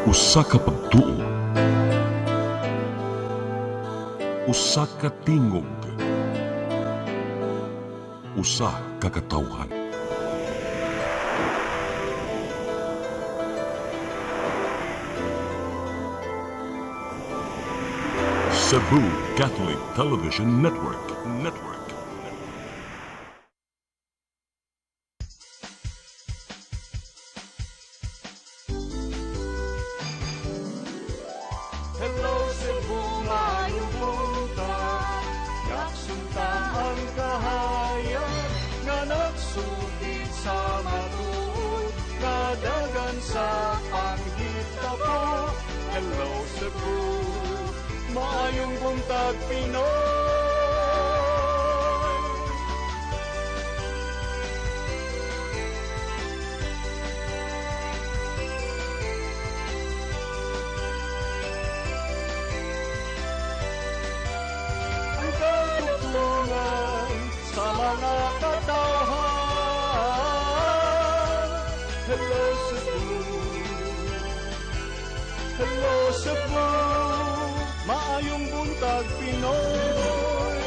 Usa ka pagtuo, usa ka tingog, usa ka katawhan. Cebu Catholic Television Network. Hello Cebu, maayong buntag. Yaksunta ang kahayag nga nagsulit sa matuod, nadagan sa panghitabo. Hello Cebu, maayong buntag Pinoy. Ang katutulungan sa mga katawhan. Hello Cebu, hello Cebu, maayong buntag Pinoy,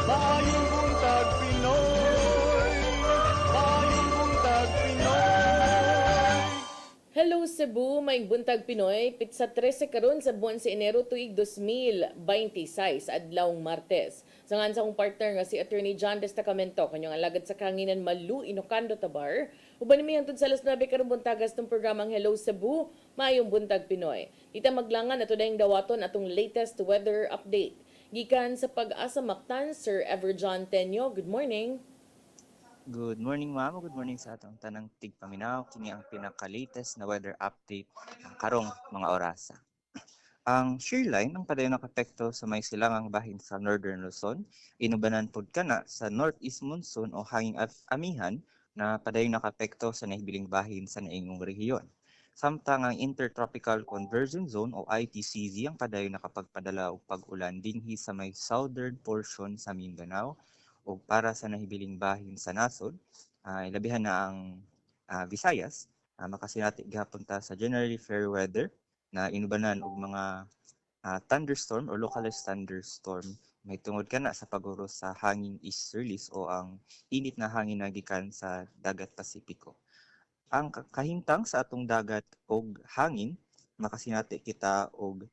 maayong buntag Pinoy, maayong buntag Pinoy. Hello Cebu, may buntag Pinoy, pitsa 13 karon sa buwan sa Enero tuig 2026, adlawng Martes. Sangan sa akong partner nga si Attorney John Destacamento, kanyang alagad sa kanginan Malu, Ilocando, Tabar. Uban mi hangtod sa alas 9 karong buntagas ng programang Hello Cebu, mayong buntag Pinoy. Dita maglangan ato dayong dawaton atong latest weather update. Gikan sa Pag-asa Mactan, Sir Everjohn Tenyo, good morning. Good morning, ma'am. Good morning sa atong tanang tigpaminaw. Kini ang pinaka-latest na weather update ng karong mga orasa. Ang shear line ang padayon nakapekto sa may silangang bahin sa Northern Luzon, inubanan pod kana sa Northeast Monsoon o hanging amihan na padayon nakapekto sa nahibiling bahin sa naingong rehiyon. Samtang ang Intertropical Convergence Zone o ITCZ ang padayon nakapagpadala og pag-ulan dinhi sa may southern portion sa Mindanao o para sa nahibiling bahin sa nasod, ilabihan na ang Visayas, makasinati gihapon ta sa generally fair weather na inubanan og mga thunderstorm or localized thunderstorm may tungod kana sa pag-uros sa hangin easterlies o ang init na hangin na gikan sa dagat Pasipiko. Ang kahimtang sa atong dagat og hangin makasinati kita og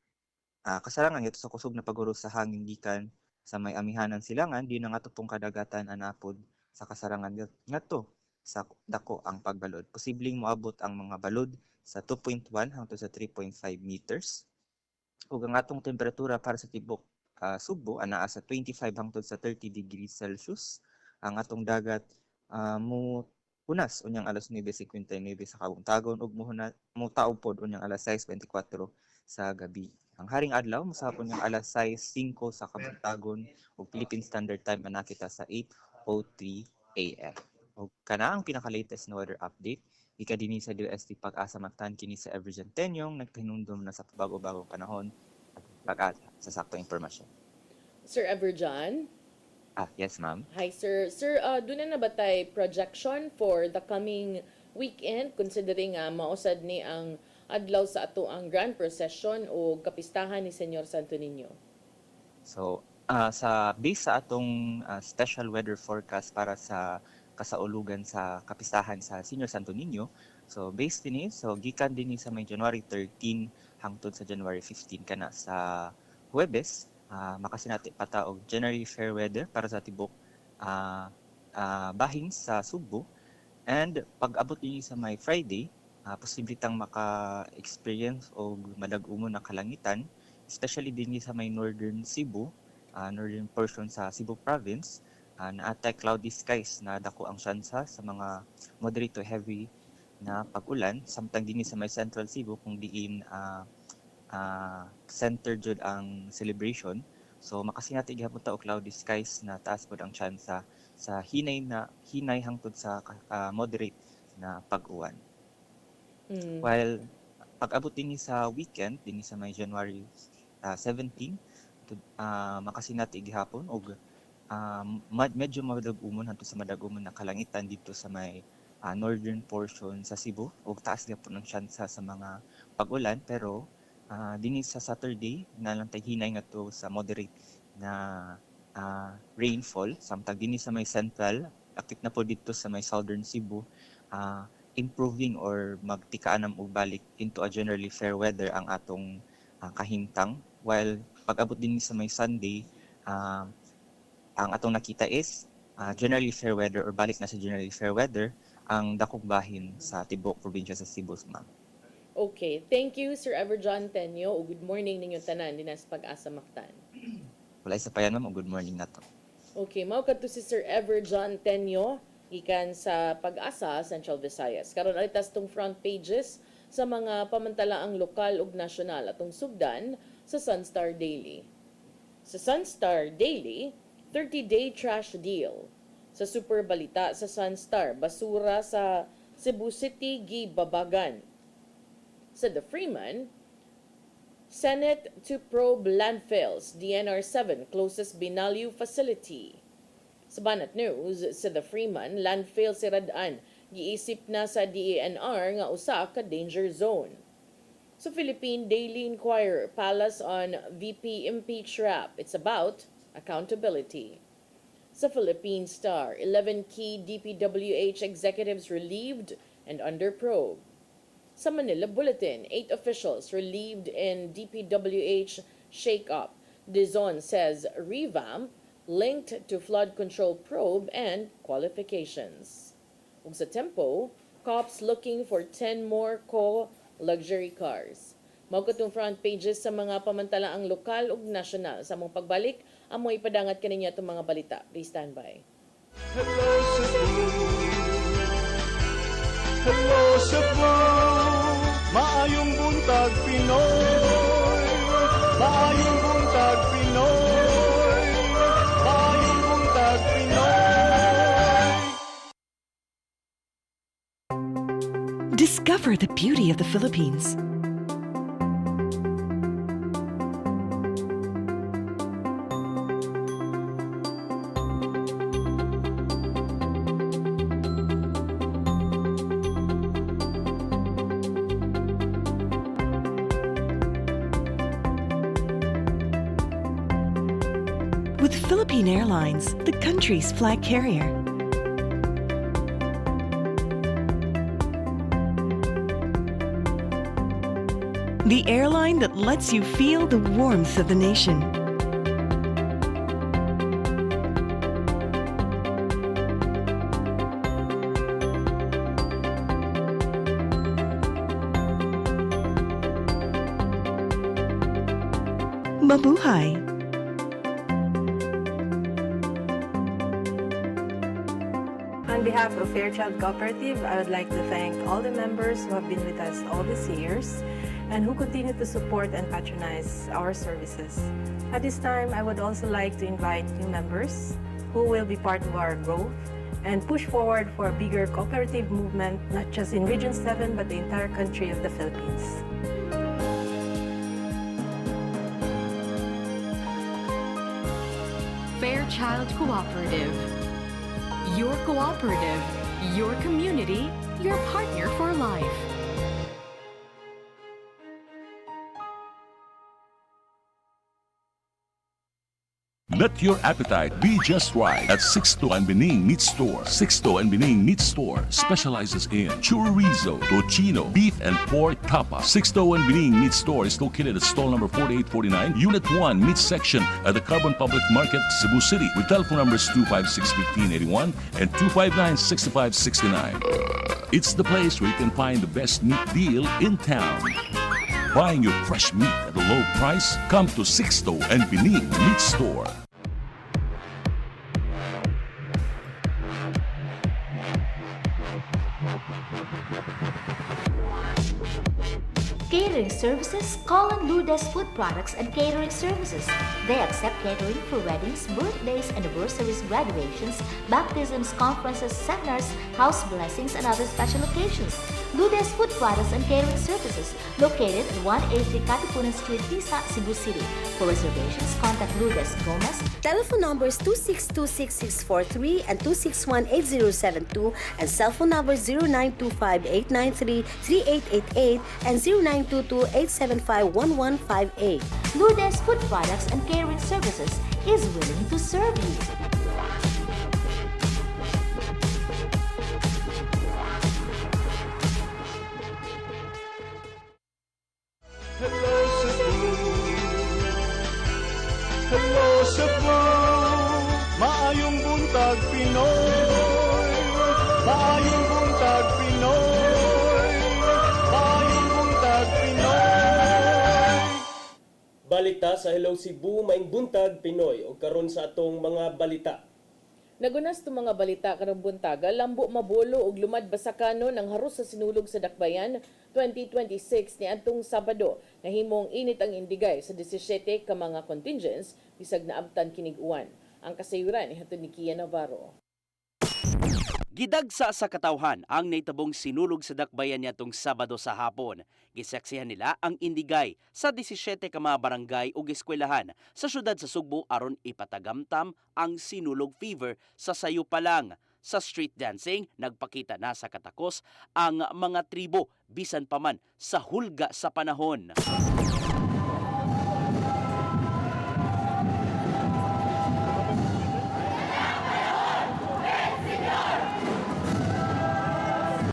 kasarangan ito sa kusog na pag-uros sa hangin gikan sa may amihanan silangan di na nga pong kadagatan anapod sa kasarangan ngadto sa dako ang pagbalod. Posibleng moabot ang mga balod sa 2.1 hangtod sa 3.5 meters. Ug ang atong temperatura para sa tibok Subo anaa sa 25 hangtod sa 30 degrees Celsius. Ang atong dagat mo hunas unyang alas 9:59 sa kabuntagon ug mo taob pod unyang alas 6:24 sa gabi. Ang haring adlaw mosapon yung alas 6:05 sa kabuntagon ug Philippine Standard Time ana kita sa 8:03 AM. Ug kana ang pinaka-latest na weather update. Ika dinhi sa DST Pag-asa Mactan kini sa Evergen Tenyong nagpahinumdum na sa bago-bagong panahon at pag-asa sa saktong impormasyon. Sir Everjohn. Yes ma'am. Hi sir. Sir, doon na ba tayo projection for the coming weekend considering mausad ni ang adlaw sa ato ang grand procession o kapistahan ni Senyor Santo Niño? So, sa base sa atong special weather forecast para sa kasaulugan sa kapistahan sa Senior Santo Niño, so based din so gikan din sa may January 13 hangtod sa January 15 kana sa Huwebes, makasinati pata og generally fair weather para sa tibok bahin sa Subo, and pag-abot din sa may Friday, posiblitang maka-experience og madag-umon na kalangitan, especially din sa may northern Cebu, northern portion sa Cebu province, na-atay cloudy skies na dako ang tsansa sa mga moderate to heavy na pag-ulan, samtang din sa may central Cebu kung diin center jud ang celebration. So makasinati gihapon ta og cloudy skies na taas pod ang tsansa sa hinay hangtod sa moderate na pag-uwan. While pag-abot din sa weekend din sa may January 17 makasinati gihapon og medyo madag-umon hantud sa madag-umon na kalangitan dito sa may northern portion sa Cebu ug taas gyapon ang tsansa sa mga pag-ulan, pero dinhi sa Saturday nalantay hinay ngadto sa moderate na rainfall samtang dinhi sa may central akit na po dito sa may southern Cebu, improving or magtikaanan og balik into a generally fair weather ang atong kahimtang, while pag-abot din sa may Sunday, ang atong nakita is generally fair weather or balik na sa generally fair weather ang dakong bahin sa tibuok probinsya sa Cebu, ma'am. Okay, thank you Sir Everjohn Tenyo ug good morning ninyong tanan dinas Pag-asa Mactan. Wala isa pa yan, ma'am. Good morning na to. Okay, mao kadto si Sir Everjohn Tenyo gikan sa Pag-asa Central Visayas. Karon alitas tong front pages sa mga pamantalaang lokal ug nasyonal atong sugdan sa Sunstar Daily. Sa Sunstar Daily, 30-day trash deal. Sa super balita sa Sunstar, basura sa Cebu City gibabagan. Sa The Freeman, Senate to probe landfills, DNR 7 closest Binalyo facility. Sa Banat News, sa The Freeman, landfill siradaan, giisip na sa DENR nga usa ka danger zone. Sa Philippine Daily Inquirer, palace on VP impeach rap. It's about accountability. Sa Philippine Star, 11 key DPWH executives relieved and under probe. Sa Manila Bulletin, 8 officials relieved in DPWH shake-up. Dizon says revamp linked to flood control probe and qualifications. Ug sa Tempo, cops looking for 10 more luxury cars. Mao katong front pages sa mga pamantalaang lokal ug nasyonal. Sa mong pagbalik, amoy ipadangat kaninyo itong mga balita. Please stand by. Hello Cebu, hello Cebu, maayong buntag Pinoy, maayong buntag Pinoy, maayong buntag Pinoy. Discover the beauty of the Philippines. With Philippine Airlines, the country's flag carrier. The airline that lets you feel the warmth of the nation. Mabuhay! On behalf of Fairchild Cooperative, I would like to thank all the members who have been with us all these years and who continue to support and patronize our services. At this time, I would also like to invite new members who will be part of our growth and push forward for a bigger cooperative movement, not just in Region 7, but the entire country of the Philippines. Fairchild Cooperative. Your cooperative, your community, your partner for life. Let your appetite be just right at Sixto and Bening Meat Store. Sixto and Bening Meat Store specializes in chorizo, tocino, beef, and pork tapa. Sixto and Bening Meat Store is located at stall number 4849, Unit 1, Meat Section at the Carbon Public Market, Cebu City, with telephone numbers 256-1581 and 259-6569. It's the place where you can find the best meat deal in town. Buying your fresh meat at a low price? Come to Sixto and Bening Meat Store. Catering services, call on Lourdes Food Products and Catering Services. They accept catering for weddings, birthdays, anniversaries, graduations, baptisms, conferences, seminars, house blessings, and other special occasions. Ludes Food Products and Catering Services, located at 183 Katipunan Street, Tisa, Cebu City. For reservations, contact Ludes Gomez. Telephone numbers 2626643 and 2618072 and cell phone numbers 0925-893-3888 and 0922-875-1158. Ludes Food Products and Catering Services is willing to serve you. Hello Cebu, hello Cebu, maayong buntag Pinoy, maayong buntag Pinoy, maayong buntag Pinoy. Balik ta sa Hello Cebu, maing buntag Pinoy o karon sa atong mga balita. Nagunas to mga balita karong buntaga, lambo mabolo ug lumad basakano ng harus sa sinulog sa Dakbayan 2026 ni adtong Sabado. Nahimong init ang indigay sa 17 ka mga contingents bisag naabtan kinig uwan. Ang kasayuran ni hatod ni Kia Navarro. Gidagsa sa katawhan ang naitabong sinulog sa Dakbayan nitong Sabado sa hapon. Gisaksihan nila ang indigay sa 17 ka mga barangay ug eskwelahan sa syudad sa Sugbo aron ipatagamtam ang sinulog fever sa sayo pa lang. Sa street dancing, nagpakita na sa katakos ang mga tribo bisan pa man sa hulga sa panahon.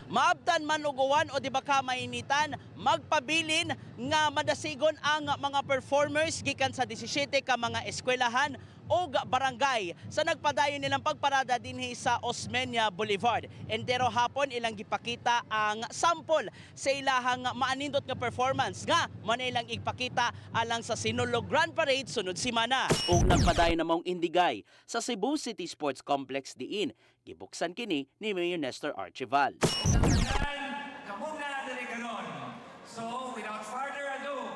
Maabtan man og uwan o di ba ka mainitan, magpabilin nga madasigon ang mga performers gikan sa 17 ka mga eskwelahan o barangay sa nagpadayon nilang pagparada dinhi sa Osmeña Boulevard. Entero hapon ilang gipakita ang sample sa ilahang maanindot nga performance nga man ilang ipakita alang sa Sinulog Grand Parade sunod semana. Og nagpadayon namang indigay sa Cebu City Sports Complex diin. Gibuksan kini ni Mayor Nestor Archival. So, without further ado,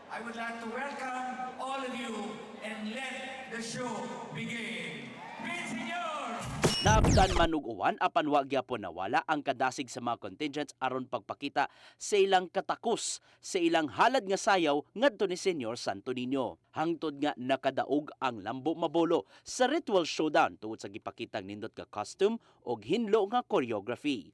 I would like to welcome all of you and let the show begin. Please, senyor! Naabtan man og uwan apan wa gyapon nawala ang kadasig sa mga contingents aron pagpakita sa ilang katakos sa ilang halad nga sayaw ngadto ni Senyor Santo Niño. Hangtod nga nakadaog ang lambo mabolo sa ritual showdown tungod sa gipakitang nindot nga costume og hinlo nga choreography.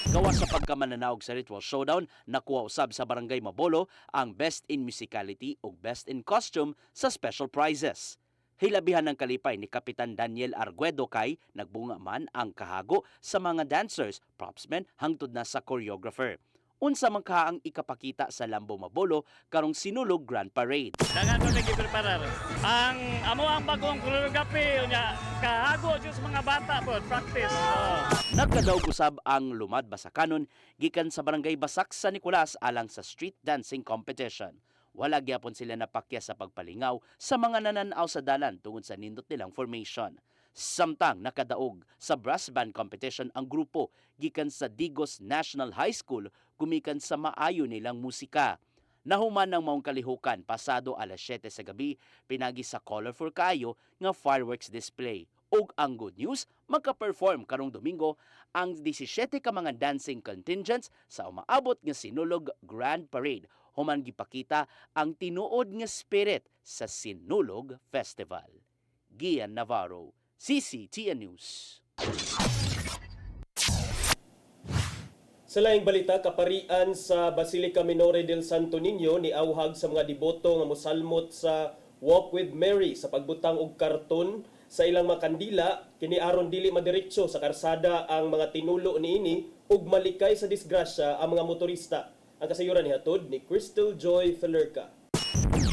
Gawas sa pagkamananaog sa ritual showdown, nakuha usab sa Barangay Mabolo ang Best in Musicality ug Best in Costume sa special prizes. Hilabihan ng kalipay ni Kapitan Daniel Arguedo kay nagbunga man ang kahago sa mga dancers, propsmen hangtod na sa choreographer. Unsa man ka ang ikapakita sa Lambo Mabolo karong Sinulog Grand Parade. Dagan ko nag-preparar. Ang bagong choreography unya kahago sa mga bata po, practice. Nagkadaog usab ang lumad basakanon gikan sa Barangay Basak sa Nicolas alang sa street dancing competition. Wala gyapon sila napakya sa pagpalingaw sa mga nananaw sa dalan tungod sa nindot nilang formation. Samtang nakadaog sa brass band competition ang grupo gikan sa Digos National High School gumikan sa maayo nilang musika. Nahuman ng maong kalihukan pasado alas 7 sa gabi pinagi sa colorful kaayo nga fireworks display. Ug ang good news, magka-perform karong Domingo ang 17 ka mga dancing contingents sa umaabot nga Sinulog Grand Parade. Human gipakita ang tinuod nga spirit sa Sinulog Festival. Gian Navarro, CCTN News. Sa laing balita, kaparian sa Basilica Minore del Santo Niño ni awhag sa mga deboto nga mosalmot sa Walk with Mary sa pagbutang og karton sa ilang mga kandila kini aron dili madiretso sa karsada ang mga tinulo niini ug malikay sa disgrasya ang mga motorista. Ang kasayuran ni hatod ni Crystal Joy Felerca.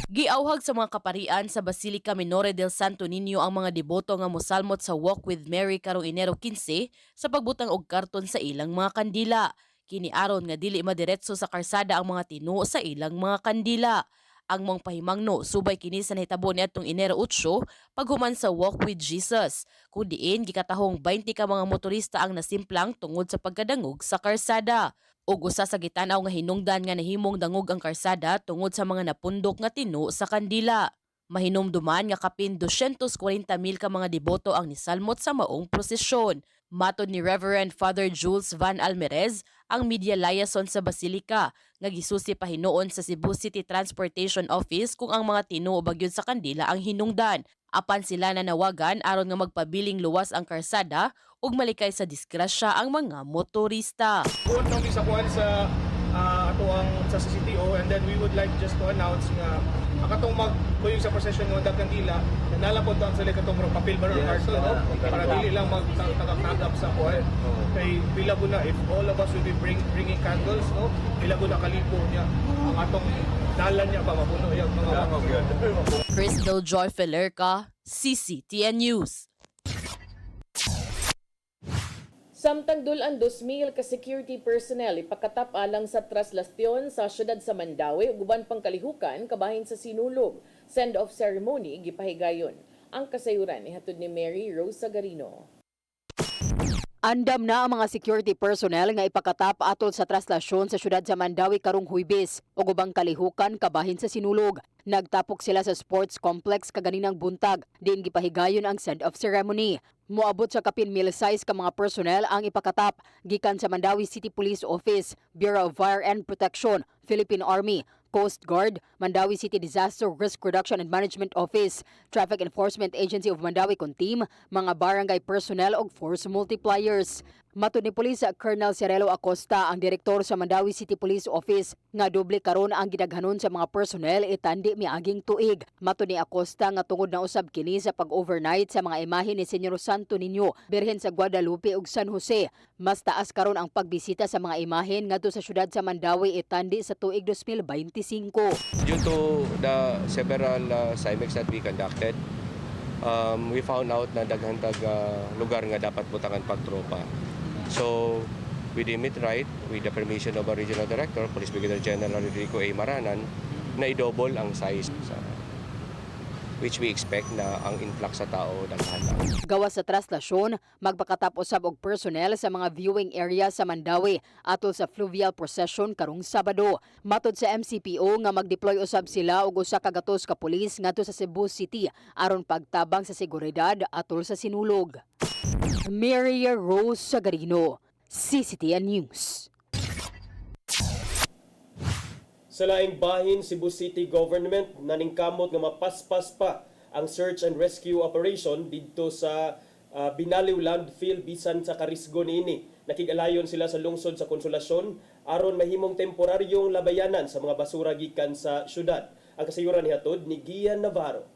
Giawhag sa mga kaparian sa Basilica Minore del Santo Niño ang mga deboto nga mosalmot sa Walk with Mary karong Enero 15 sa pagbutang og karton sa ilang mga kandila. Kini aron nga dili madiretso sa karsada ang mga tinuo sa ilang mga kandila. Ang mong pahimangno subay kini sa nahitabo niadtong Enero 8 paghuman sa Walk with Jesus. Kun diin gikatahong 20 ka mga motorista ang nasimplang tungod sa pagkadangog sa karsada. Ug usa sa gitanaw nga hinungdan nga nahimong dangog ang karsada tungod sa mga napundok nga tino sa kandila. Mahinumduman nga kapin 240,000 ka mga deboto ang nisalmot sa maong prosesyon. Matod ni Reverend Father Jules Van Almerez, ang media liaison sa Basilica, nga gisusi pa hinuon sa Cebu City Transportation Office kung ang mga tinuo bagyod sa kandila ang hinungdan. Apan sila nanawagan aron nga magpabiling luwas ang karsada ug malikay sa disgrasya ang mga motorista. Buwan kami sa kuan sa ato ang sa CCTO, and then we would like just to announce nga akatong magkuyog sa procession ng kandila nalapod ang sila katong papel ba card para dili lang magtagak-tagak sa kuan kay pila na if all of us will be bringing candles, no, pila na kalibo niya ang atong dalan niya ba mapuno yung mga Crystal Joy Felerca, CCTN News. Samtang dulan 2,000 ka security personnel ipakatap alang sa traslasyon sa syudad sa Mandawi ug uban pang kalihukan kabahin sa sinulog. Send-off ceremony gipahigayon. Ang kasayuran ihatod ni Mary Rose Sagarino. Andam na ang mga security personnel nga ipakatap atol sa traslasyon sa syudad sa Mandawi karong Huwebes ug ubang kalihukan kabahin sa sinulog. Nagtapok sila sa sports complex kaganinang buntag, diin gipahigayon ang send-off ceremony. Moabot sa kapin 1,000 ka mga personnel ang ipakatap gikan sa Mandawi City Police Office, Bureau of Fire and Protection, Philippine Army, Coast Guard, Mandawi City Disaster Risk Reduction and Management Office, Traffic Enforcement Agency of Mandawi Contim, mga barangay personnel ug force multipliers. Matud ni Pulis Colonel Cirelo Acosta, ang direktor sa Mandawi City Police Office, nga doble karon ang gidaghanon sa mga personnel itandi miaging tuig. Matud ni Acosta nga tungod na usab kini sa pag-overnight sa mga imahe ni Senyor Santo Niño, Birhen sa Guadalupe ug San Jose. Mas taas karon ang pagbisita sa mga imahen ngadto sa syudad sa Mandawi itandi sa tuig 2025. Due to the several CIMEX that we conducted, we found out na daghang lugar nga dapat butangan pagtropa. So, we deem it right, with the permission of our Regional Director, Police Brigadier General Rodrigo A. Maranan, na i-double ang size, which we expect na ang influx sa tao daghan lang. Gawas sa traslasyon, magpakatap usab og personnel sa mga viewing area sa Mandawi atol sa fluvial procession karong Sabado. Matod sa MCPO nga mag-deploy usab sila og usa ka gatos ka pulis ngadto sa Cebu City aron pagtabang sa seguridad atol sa sinulog. Mary Rose Sagarino, CCTN News. Sa laing bahin, Cebu City Government naningkamot nga mapaspas pa ang search and rescue operation dito sa Binaliw Landfill bisan sa karisgo niini. Nakig-alayon sila sa lungsod sa Konsolasyon aron mahimong temporaryong labayanan sa mga basura gikan sa syudad. Ang kasayuran nihatod ni Gian Navarro.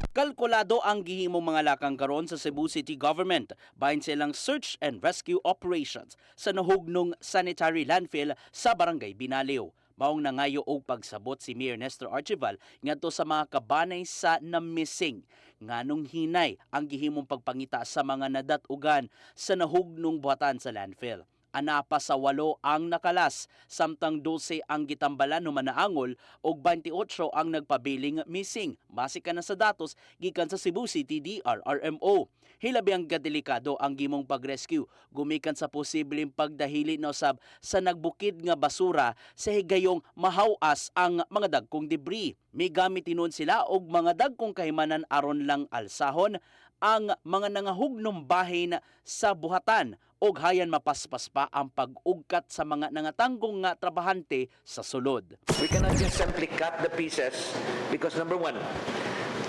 Kalkulado ang gihimong mga lakang karon sa Cebu City Government bahin sa ilang search and rescue operations sa nahugnong sanitary landfill sa Barangay Binaliw. Maong nangayo og pagsabot si Mayor Nestor Archival ngadto sa mga kabanay sa na-missing. Nganong hinay ang gihimong pagpangita sa mga nadat-ugan sa nahugnong buhatan sa landfill. Anapa sa 8 ang nakalas, samtang 12 ang gitambalan no manaangol ug 28 ang nagpabiling missing. Base ka na sa datos gikan sa Cebu City DRRMO. Hilabi ang kadelikado ang gimong pag-rescue gumikan sa posibleng pagdahili na usab sa nagbukid nga basura sa higayong mahawas ang mga dagkong debris. May gamit tinuon sila og mga dagkong kahimanan aron lang alsahon ang mga nangahugnom bahin sa buhatan og hayan mapaspas pa ang pag-ugkat sa mga nangatanggong nga trabahante sa sulod. We cannot just simply cut the pieces because number one,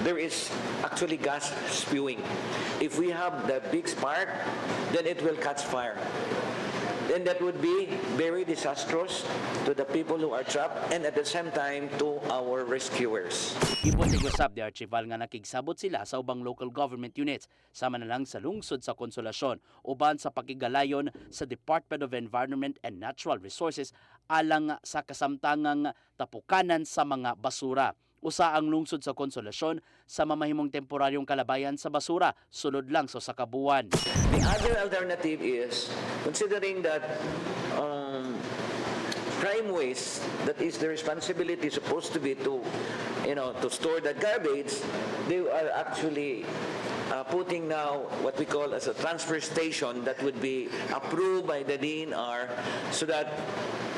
there is actually gas spewing. If we have the big spark, then it will catch fire. Then that would be very disastrous to the people who are trapped and at the same time to our rescuers. Ipotigusab di Archival nga nakigsabot sila sa ubang local government units sama na lang sa lungsod sa Konsolasyon uban sa pakigalayon sa Department of Environment and Natural Resources alang sa kasamtangang tapukanan sa mga basura. Usa ang lungsod sa Konsolasyon sa mamahimong temporaryong kalabayan sa basura sulod lang sa sakabuan. The other alternative is considering that prior prime waste, that is the responsibility supposed to be to, to store that garbage, they are actually putting now what we call as a transfer station that would be approved by the DNR, so that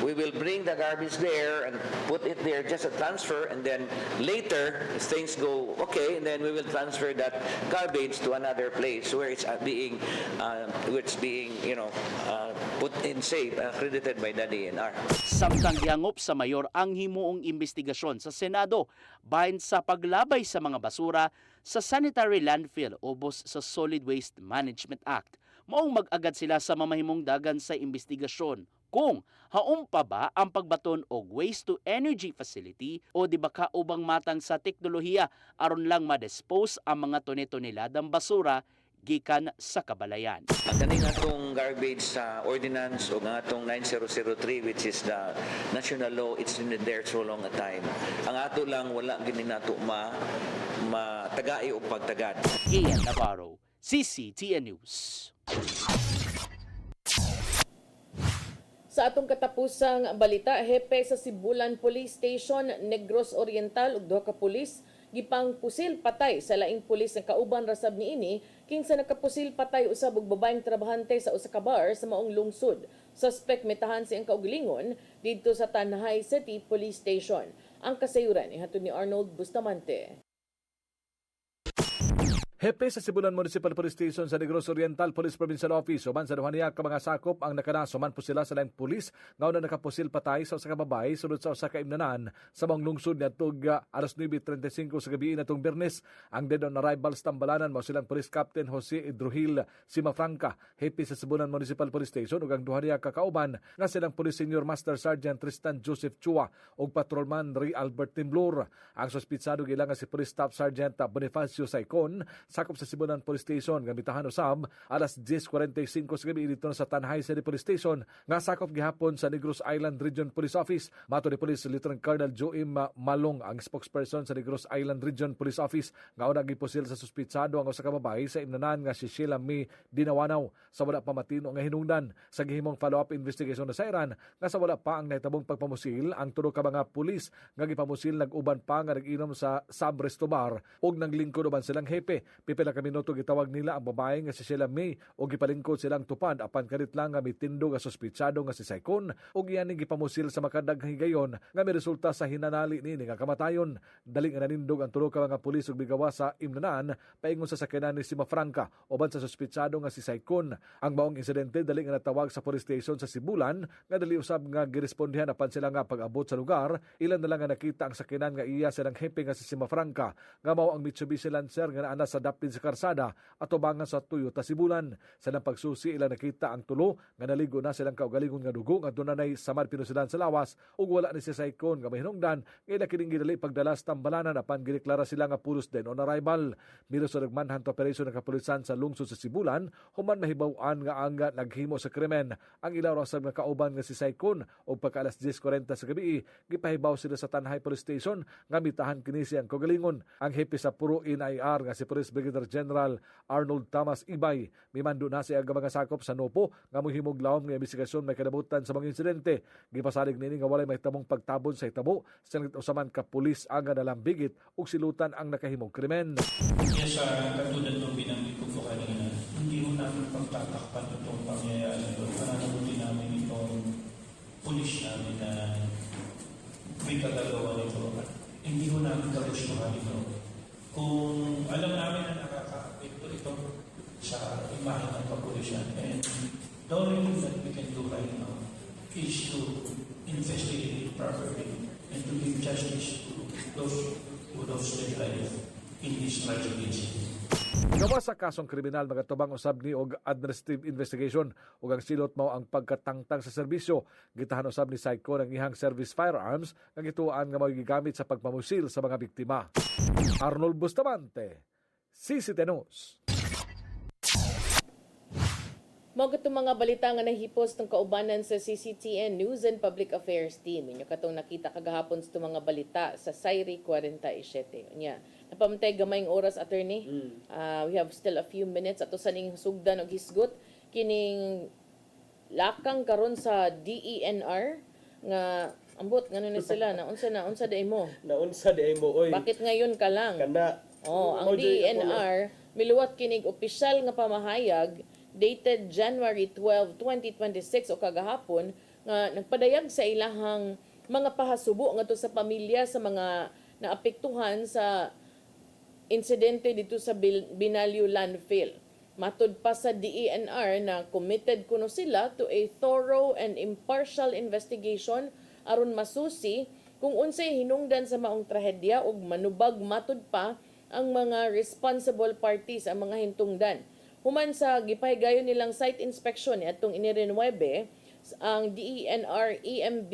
we will bring the garbage there and put it there, just a transfer, and then later, as things go okay, and then we will transfer that garbage to another place where it's being put in safe, accredited by the DNR. Samtang giangop sa mayor ang himuong investigasyon sa Senado bahin sa paglabay sa mga basura sa sanitary landfill ubos sa Solid Waste Management Act. Maong mag-agad sila sa mamahimong dagan sa investigasyon kung haom pa ba ang pagbaton og waste to energy facility o di ba kaubang matang sa teknolohiya aron lang ma-dispose ang mga tone-toneladang basura gikan sa kabalayan. Ang kaning atong garbage sa ordinance o nga atong 9003, which is the national law, it's been there so long a time. Ang ato lang wala gini nato matagai og pagtagad. Ian Navarro, CCTN News. Sa atong katapusang balita, hepe sa Sibulan Police Station, Negros Oriental ug duha ka pulis gipang pusil patay sa laing pulis nga kauban rasab niini kinsa nakapusil patay usab og babaeng trabahante sa usa ka bar sa maong lungsod. Suspect mitahan siyang kaugalingon didto sa Tanhay City Police Station. Ang kasayuran ihatod ni Arnold Bustamante. Hepe sa Sibulan Municipal Police Station sa Negros Oriental Police Provincial Office uban sa duha niya ka mga sakop ang nakanaso man po sila sa laing pulis ngao na nakapusil patay sa usa ka babae sulod sa usa ka imnanan sa maong lungsod niadtong alas 9:35 sa gabi natong Biyernes. Ang dead on arrival sa Tambalanan mao silang Police Captain Jose Idrohil Simafranca, hepe sa Sibulan Municipal Police Station ug ang duha niya ka kauban nga silang Police Senior Master Sergeant Tristan Joseph Chua ug Patrolman Ray Albert Timblor. Ang suspitsado gilang nga si Police Staff Sergeant Bonifacio Saicon sakop sa Sibulan Police Station gamitahan usab alas 10:45 sa gabi dito sa Tanhay City Police Station nga sakop gihapon sa Negros Island Region Police Office. Mato ni Police Lieutenant Colonel Joim Malong ang spokesperson sa Negros Island Region Police Office nga una gipusil sa suspitsado ang usa ka babae sa imnanan nga si Sheila May Dinawanaw sa wala pa matino nga hinungdan. Sa gihimong follow-up investigation na sa Iran nga sa wala pa ang nahitabong pagpamusil ang tulo ka mga pulis nga gipamusil nag-uban pa nga nag-inom sa Sabresto Bar ug naglingkod uban silang hepe. Pipila ka minuto gitawag nila ang babae nga si Sheila May o gipalingkod silang tupad apan karit lang nga mitindog nga suspitsado nga si Saicon ug iyaning gipamusil sa makadag higayon nga may resulta sa hinanali nini nga kamatayon. Dali nga nanindog ang tulo ka mga pulis ug bigawa sa imnanan paingon sa sakyanan ni Simafranca uban sa suspitsado nga si Saicon. Ang maong insidente dali nga natawag sa police station sa Sibulan nga dali usab nga girespondihan apan sila nga pag-abot sa lugar. Ilan na lang nga nakita ang sakyanan nga iya silang hepe nga si Simafranca nga mao ang Mitsubishi Lancer nga naana sa dapit sa karsada at tubangan sa Toyota Sibulan. Sa nang pagsusi ilang nakita ang tulo nga naligo na silang kaugalingon nga dugo nga dunay samad pinusidan sa lawas ug wala ni si Saicon nga mahinungdan nga kining gidali pagdala sa Tambalanan apan gideklara sila nga pulos dead on arrival. Miro sa nagmanhunt operation ng kapulisan sa lungsod sa Sibulan human mahibaw-an nga anga naghimo sa krimen. Ang ilaw rasab nga kauban nga si Saicon ug pagka alas 10:40 sa gabi gipahibaw sila sa Tanhay Police Station nga mitahan kini siyang kaugalingon. Ang hepe sa puro NIR nga si Police Brigadier General Arnold Thomas Ibay mimando na siya ang mga sakop sa Nopo nga mohimog lawom nga investigasyon may kadabutan sa mga insidente. Gipasalig nini nga walay mahitabong pagtabon sa hitabo sa usaman ka pulis ang nalambigit ug silutan ang nakahimong krimen. Yes, katulad ng binanggit ko kanina, hindi mo namin pagtatakpan itong pangyayari ito. Pananagutin namin itong pulis namin na may kagagawa nito. Hindi mo namin kagustuhan ito. Kung alam namin na nakaka-apekto ito sa imahe ng kapulisan, and the only thing that we can do right now is to investigate it properly and to give justice to those who lost their life in this tragic incident. Gawa sa kasong kriminal mga tubang usab ni og administrative investigation ug ang silot mao ang pagkatangtang sa serbisyo. Gitahan usab ni Saicon ang ihang service firearms nga gituan nga mao gigamit sa pagpamusil sa mga biktima. Arnold Bustamante, CCTN News. Mao katong mga balita nga nahipos ng kaubanan sa CCTN News and Public Affairs Team. Inyo katong nakita kagahapon sa mga balita sa Sairi 47. Nya, napamantay gamayng oras, attorney. We have still a few minutes ato sa ning sugdan og hisgot kining lakang karon sa DENR nga ambot ngano ni sila naunsa day mo. Naunsa di ay mo oy. Bakit ngayon ka lang? Kana. Ang DENR miluwat kinig opisyal nga pamahayag dated January 12, 2026 o kagahapon nga nagpadayag sa ilahang mga pahasubo ngadto sa pamilya sa mga naapektuhan sa insidente dito sa Binalyo landfill. Matud pa sa DENR na committed kuno sila to a thorough and impartial investigation aron masusi kung unsay hinungdan sa maong trahedya ug manubag matud pa ang mga responsible parties ang mga hintungdan. Human sa gipahigayon nilang site inspection atong inirenwebe, ang DENR EMB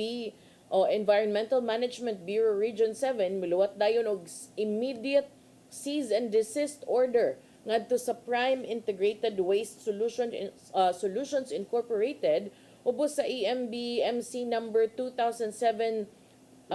o Environmental Management Bureau Region 7 miluwat dayon og immediate cease and desist order ngadto sa Prime Integrated Waste Solutions Incorporated ubos sa EMB MC number 2007-002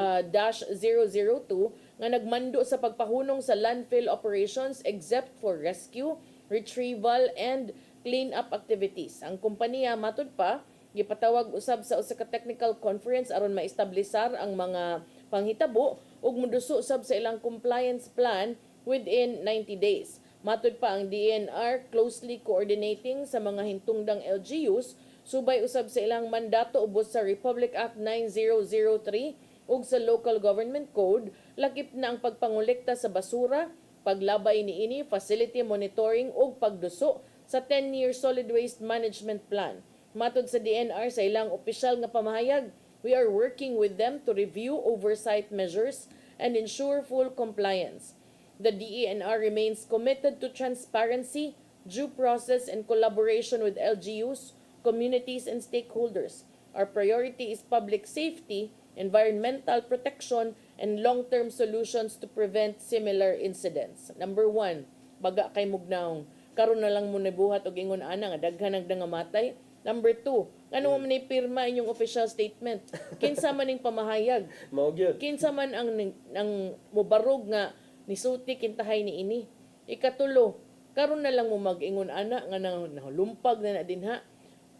nga nagmando sa pagpahunong sa landfill operations except for rescue, retrieval, and clean-up activities. Ang kompanya matud pa gipatawag usab sa usa ka technical conference aron maestablisar ang mga panghitabo ug moduso usab sa ilang compliance plan within 90 days. Matud pa ang DENR closely coordinating sa mga hintungdang LGUs subay usab sa ilang mandato ubos sa Republic Act 9003 ug sa Local Government Code, lakip na ang pagpangolekta sa basura, paglabay niini, facility monitoring ug pagduso sa 10-year solid waste management plan. Matud sa DENR sa ilang opisyal nga pamahayag, we are working with them to review oversight measures and ensure full compliance. The DENR remains committed to transparency, due process, and collaboration with LGUs, communities, and stakeholders. Our priority is public safety, environmental protection, and long-term solutions to prevent similar incidents. Number 1, baga kay mugnaong. Karon na lang mo nabuhat og ingon ana nga daghan ang dangamatay. Number 2, ano mo pirma inyong official statement? Kinsa man ning pamahayag? Mao gyud. Kinsa man ang mubarog nga nisulti kintahay ni ini. Ikatulo, karon na lang mo mag-ingon ana nga nahulumpag na dinha.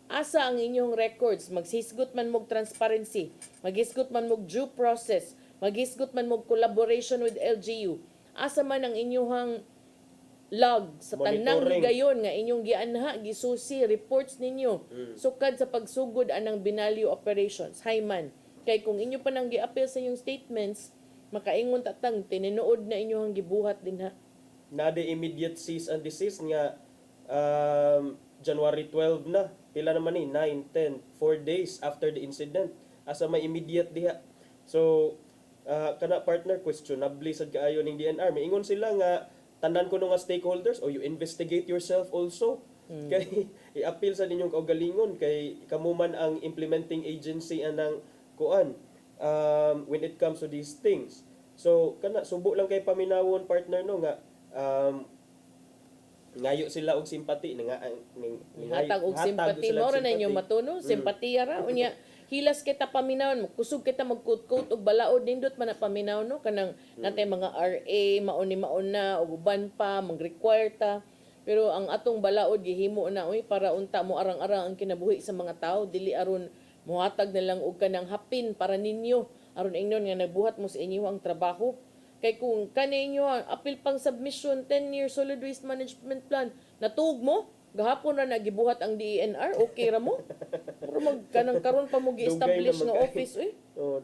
Asa ang inyong records? Maghisgot man mog transparency, maghisgot man mog due process, maghisgot man mog collaboration with LGU. Asa man ang inyong log sa tanang higayon nga inyong gianha, gisusi, reports ninyo sukad sa pagsugod anang Binalyo operations. Hayman, kay kung inyo pa nang gi-appeal sa inyong statements, makaingon tatang tininuod na inyong gibuhat dinha. Na the immediate cease and desist nga January 12 na. Pila naman ni 9, 10, 4 days after the incident. Asa may immediate diha. So kana partner questionably sad kaayo ning DNR. Miingon sila nga tanan ko nga stakeholders o you investigate yourself also. Kay i-appeal sa ninyong kaugalingon kay kamo man ang implementing agency anang kuan when it comes to these things. So kana subo lang kay paminawon partner no nga ngayo sila og simpati nga hatag og simpati mo ra na inyo matuno simpatiya ra unya hilas kita paminawon mo kusog kita magkut-kut og balaod nindot man na paminaw no kanang natay mga RA maon na og uban pa mag-require ta pero ang atong balaod gihimo na para unta mo arang-arang ang kinabuhi sa mga tao dili aron muhatag na lang og kanang hapin para ninyo aron ingnon nga nagbuhat mo sa inyo ang trabaho. Kay kung kaninyo apil pang submission 10-year solid waste management plan natuog mo gahapon ra nagibuhat ang DENR okay ra mo pero magkanang karon pa mo gi-establish nga office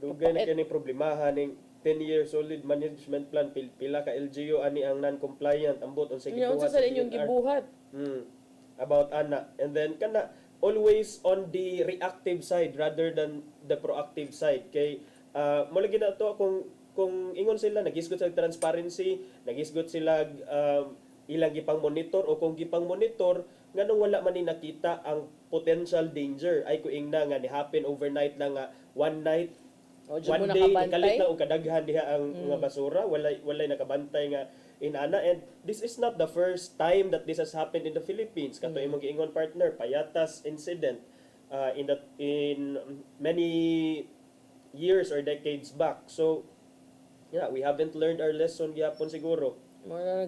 dugay na kani problemahan ning 10-year solid management plan pila ka LGU ani ang non-compliant ambot unsay gibuhat sa inyong gibuhat about ana and then kana always on the reactive side rather than the proactive side kay mo lagi na to kung ingon sila nagisgot sa transparency, nagisgot sila ilang gipang monitor o kung gipang monitor nganong wala man ni nakita ang potential danger ay kuing na nga ni happen overnight lang nga one night one day kalit na og kadaghan diha ang mga basura walay nakabantay nga inana and this is not the first time that this has happened in the Philippines kato imong giingon partner payatas incident in many years or decades back so yeah, we haven't learned our lesson gyapon siguro.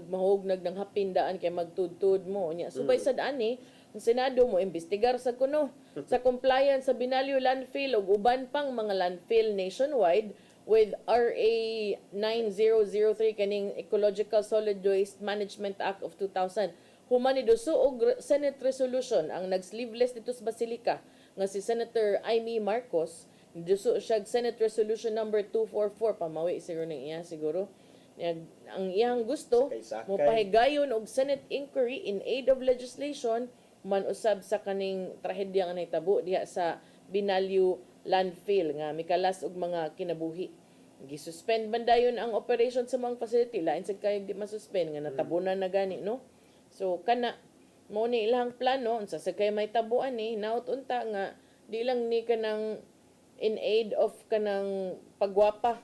Mahugnag ng hapindaan kay magtudtud mo nya. Subay sad ani, ang Senado mo imbestigar sa kuno. sa compliance sa Binalyo Landfill ug uban pang mga landfill nationwide with RA 9003 kaning Ecological Solid Waste Management Act of 2000. Human ni duso og Senate resolution ang nag-sleeveless dito sa Basilica nga si Senator Amy Marcos. Duso siya Senate Resolution number 244 pamawi siguro niya siguro. Ang iyang gusto mo pahigayon og Senate inquiry in aid of legislation man usab sa kaning trahedya nga nahitabo diha sa Binalyo Landfill nga mikalas og mga kinabuhi. Gisuspend man dayon ang operation sa mga facility lain sa kay di masuspend nga natabunan na gani no. So kana mo ni ilang plano unsa sa kay may tabuan ni naot unta nga di lang ni kanang in aid of kanang pagwapa.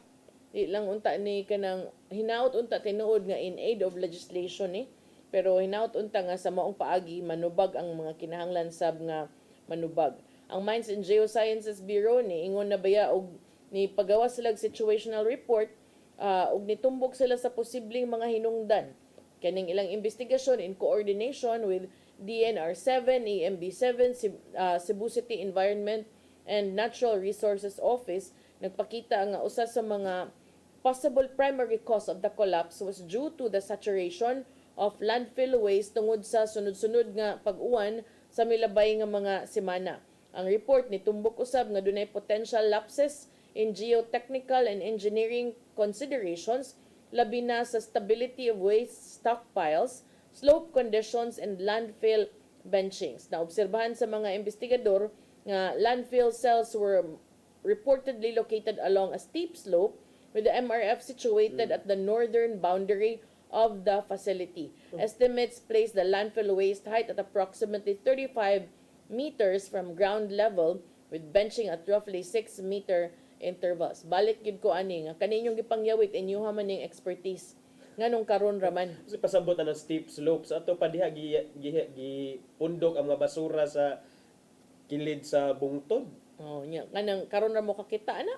Di lang unta ni kanang hinaot unta tinuod nga in aid of legislation ni. Pero hinaot unta nga sa maong paagi manubag ang mga kinahanglan sab nga manubag. Ang Mines and Geosciences Bureau ni ingon na baya og ni pagawa sila situational report ug nitumbok sila sa posibleng mga hinungdan. Kaning ilang investigasyon in coordination with DNR7, EMB7, Cebu City Environment and Natural Resources Office nagpakita nga usa sa mga possible primary cause of the collapse was due to the saturation of landfill waste tungod sa sunod-sunod nga pag-uwan sa milabay nga mga semana. Ang report ni tumbok usab nga dunay potential lapses in geotechnical and engineering considerations labi na sa stability of waste stockpiles, slope conditions, and landfill benchings. Naobserbahan sa mga investigador nga landfill cells were reportedly located along a steep slope with the MRF situated at the northern boundary of the facility. Estimates place the landfill waste height at approximately 35 meters from ground level with benching at roughly 6-meter intervals. Balik gid ko ani nga kaninyong gipangyawit inyuha man ning expertise nganong karon raman. Kasi pasabot na ng steep slopes ato pa diha pundok ang mga basura sa kilid sa bungtod. Oh, nya kanang karon ra mo kakita ana.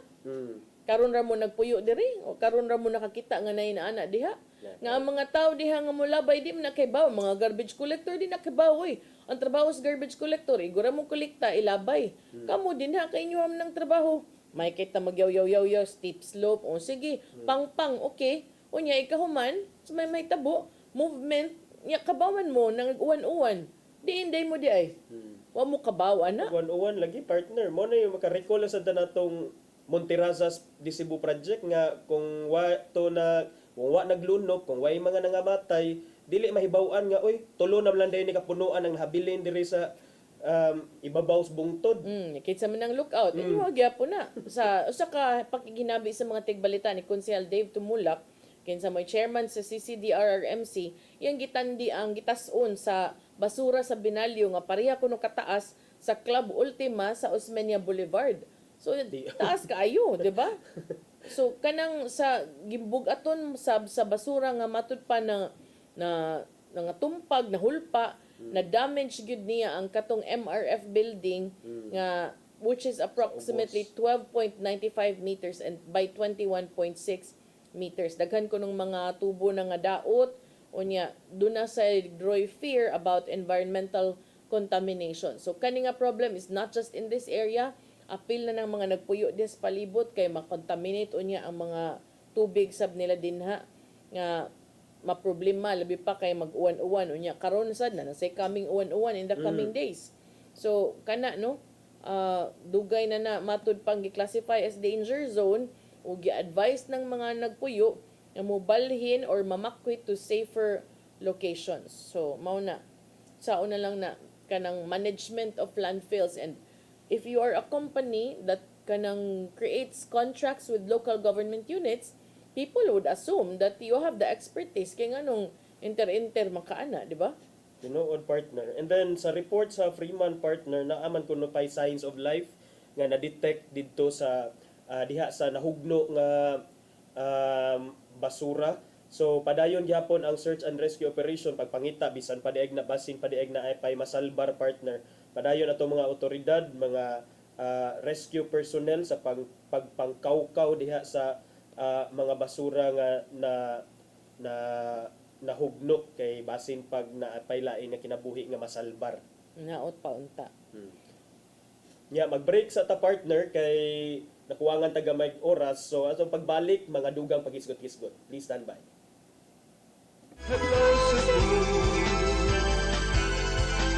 Karon ra mo nagpuyo diri o karon ra mo nakakita nga nay ana diha. Nga ang mga tao diha nga mulabay di man nakibaw, mga garbage collector di nakibaw oy. Ang trabaho sa garbage collector igura mo kolekta ilabay. Kamo din ha kay inyo ng trabaho. May kita magyaw-yaw-yaw, steep slope. O sige, pang-pang, okay. O niya, ikahuman, so may tabo, movement, niya, kabawan mo, nang uwan-uwan. Di inday mo di ay. Wa mo kabawan na. Uwan-uwan lagi, partner. Mo na yung makarecall sa danatong Monterrazas di Cebu project nga kung wa naglunok, kung wa mga nangamatay, dili mahibaw-an nga, oy, tulo na lang dahil ni kapunuan ang habilin diri sa ibabaw sa bungtod. Kitsa man ang lookout. Inyo gyapon na. Sa usa ka pakiginabi sa mga tigbalita ni Konsehal Dave Tumulak, kinsa may chairman sa CCDRRMC, iyang gitandi ang gitason sa basura sa Binalyo nga pareha kuno kataas sa Club Ultima sa Osmeña Boulevard. So taas kaayo, di ba? So kanang sa gimbugaton sa basura nga matud pa na tumpag na hulpa na damage gyud niya ang katong MRF building nga which is approximately 12.95 meters and by 21.6 meters. Daghan ko ng mga tubo na nga daot unya duna sa grow fear about environmental contamination. So kani nga problem is not just in this area, apil na ng mga nagpuyo des palibot kay makontaminate unya ang mga tubig sab nila dinha nga maproblema labi pa kay mag-uwan-uwan unya karon sad na say coming uwan-uwan in the coming days. So kana no dugay na matud pang gi-classify as danger zone ug gi-advise ng mga nagpuyo na mobalhin or mamakwit to safer locations. So mao na saon na lang na kanang management of landfills, and if you are a company that kanang creates contracts with local government units, people would assume that you have the expertise kay nganong inter makaana, di ba? Tinuod, partner. And then sa report sa Freeman, partner, naaman kuno pay signs of life nga na-detect didto sa diha sa nahugno nga basura. So padayon gyapon ang search and rescue operation pagpangita bisan padaig na basin padaig na ay pay masalbar, partner. Padayon ato mga otoridad, mga rescue personnel sa pagpangkawkaw diha sa mga basura nga nahugno kay basin pag naapay lain nga kinabuhi nga masalbar. Naot pa unta. mag-break sa ta partner kay nakuwangan taga may oras. So atong pagbalik mga dugang pagisgot-gisgot. Please stand by. Hello Cebu,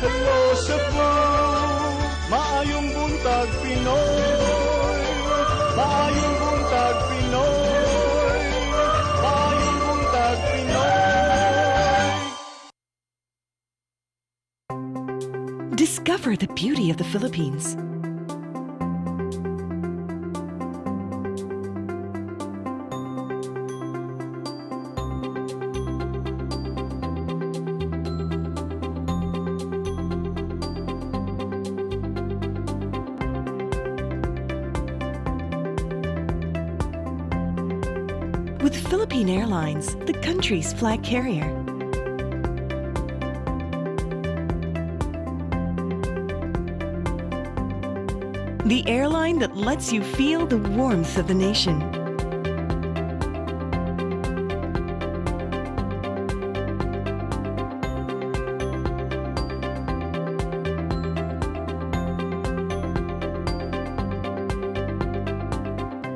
hello Cebu, maayong buntag Pinoy, maayong buntag Pinoy, maayong buntag Pinoy. Discover the beauty of the Philippines. With Philippine Airlines, the country's flag carrier. The airline that lets you feel the warmth of the nation.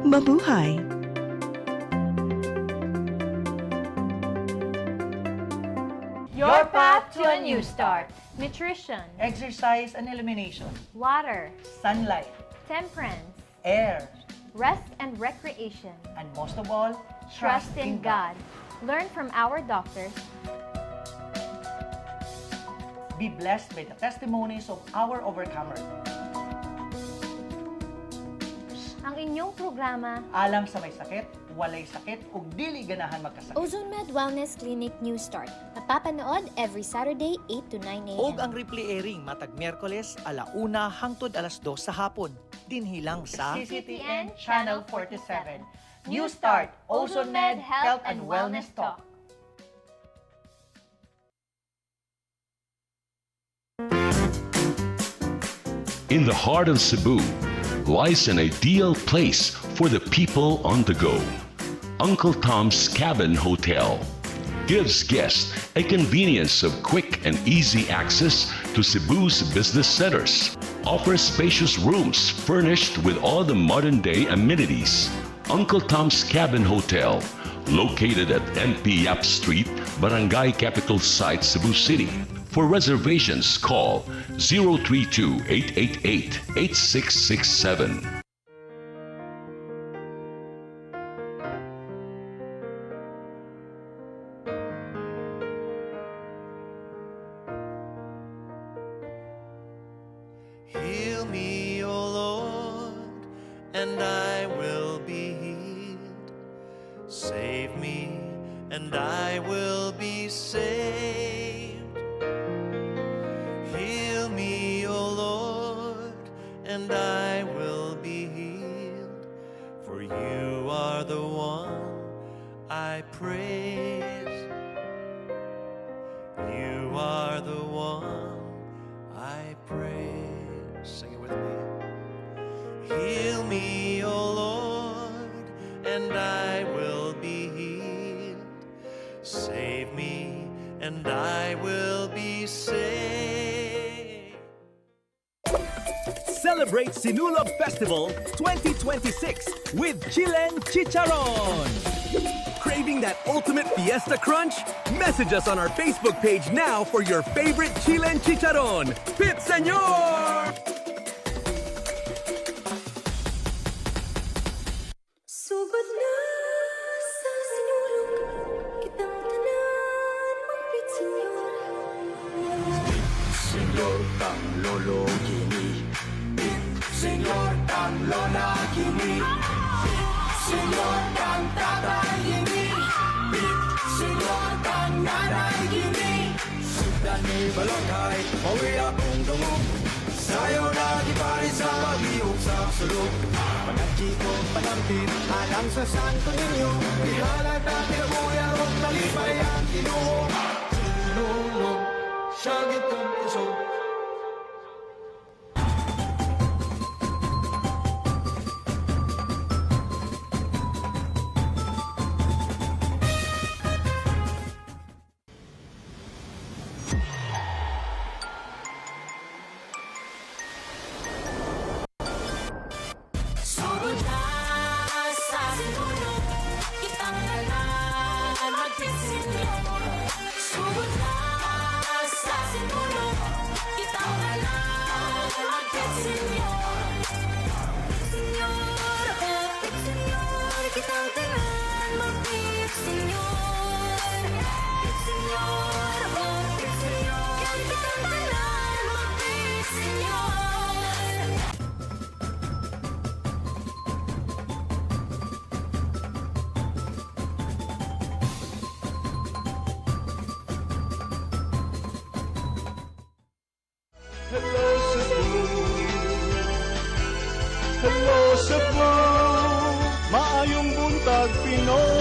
Mabuhay! Your path to a new start. Nutrition, Exercise and elimination. water, Sunlight. temperance, Air. rest and recreation. And most of all, Trust in God. Learn from our doctors. Be blessed by the testimonies of our overcomers. Ang inyong programa, Alang sa may sakit, walay sakit, ug dili ganahan magkasakit. Ozone Med Wellness Clinic New Start. Napapanood every Saturday 8 to 9 a.m. Og ang replay airing matag Miyerkules 1:00 hangtod 2:00 sa hapon. Dinhilang sa CCTN Channel 47. New Start, Ozone Med Health and Wellness Talk. In the heart of Cebu lies an ideal place for the people on the go. Uncle Tom's Cabin Hotel gives guests a convenience of quick and easy access to Cebu's business centers, offers spacious rooms furnished with all the modern-day amenities. Uncle Tom's Cabin Hotel, located at NP Yap Street, Barangay Capital Site, Cebu City. For reservations, call 032-888-8667. Heal me, O Lord, and I will be healed. Save me, and I will be saved. Heal me, O Lord, and I will be healed. For you are the one I praise. You are the one I praise. Sing it with me. Heal me, O Lord, and I will be healed. Save me, and I will be saved. Celebrate Sinulog Festival 2026 with Chilen Chicharon. Craving that ultimate fiesta crunch? Message us on our Facebook page now for your favorite Chilen Chicharon. Pit Señor! Sugod na sa sinulog kitang tanan mapit senyor. Senyor tang lolo gini. Senyor tang lola gini. Senyor tang tatay gini. Senyor tang nanay gini. Sudan ni balangay, pawi akong dungog. Sayo na gipari sa pag-iog sa sulog. Panagki ko panampin, alam sa Santo Niño. Ihalag na tinabuya ron, talipay ang Ginoo. Sinulog, siyagit kong puso. Cebu, maayong buntag Pinoy.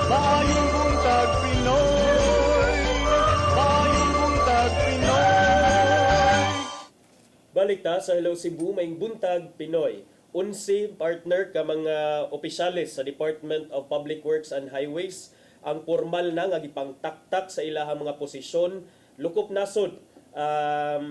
Maayong buntag Pinoy. Maayong buntag Pinoy. Balik ta sa Hello Cebu, may buntag Pinoy. 11 partner ka mga opisyalis sa Department of Public Works and Highways ang formal na nga gipangtaktak sa ilahang mga posisyon lukop nasod.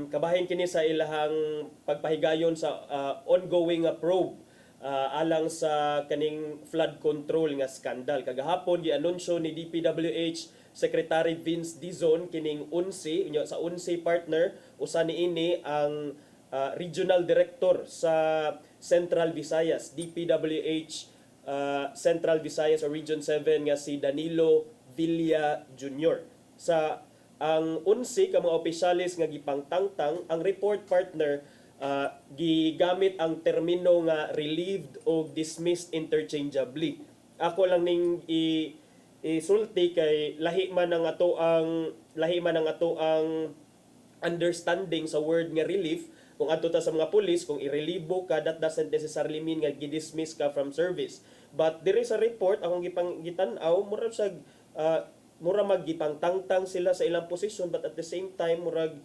Kabahin kini sa ilahang pagpahigayon sa ongoing probe alang sa kaning flood control nga skandal. Kagahapon gi-anunsyo ni DPWH Secretary Vince Dizon kining 11 sa 11 partner usa niini ang Regional Director sa Central Visayas, DPWH Central Visayas o Region 7 nga si Danilo Villa Jr. Sa ang 11 ka mga opisyalis nga gipangtangtang, ang report partner gigamit ang termino nga relieved o dismissed interchangeably. Ako lang ning isulti kay lahi man ang ato ang understanding sa word nga relief. Kung adto ta sa mga pulis, kung irelibo ka, that doesn't necessarily mean nga gidismiss ka from service. But there is a report, akong gitan-aw, mura maggipangtangtang sila sa ilang posisyon, but at the same time, murag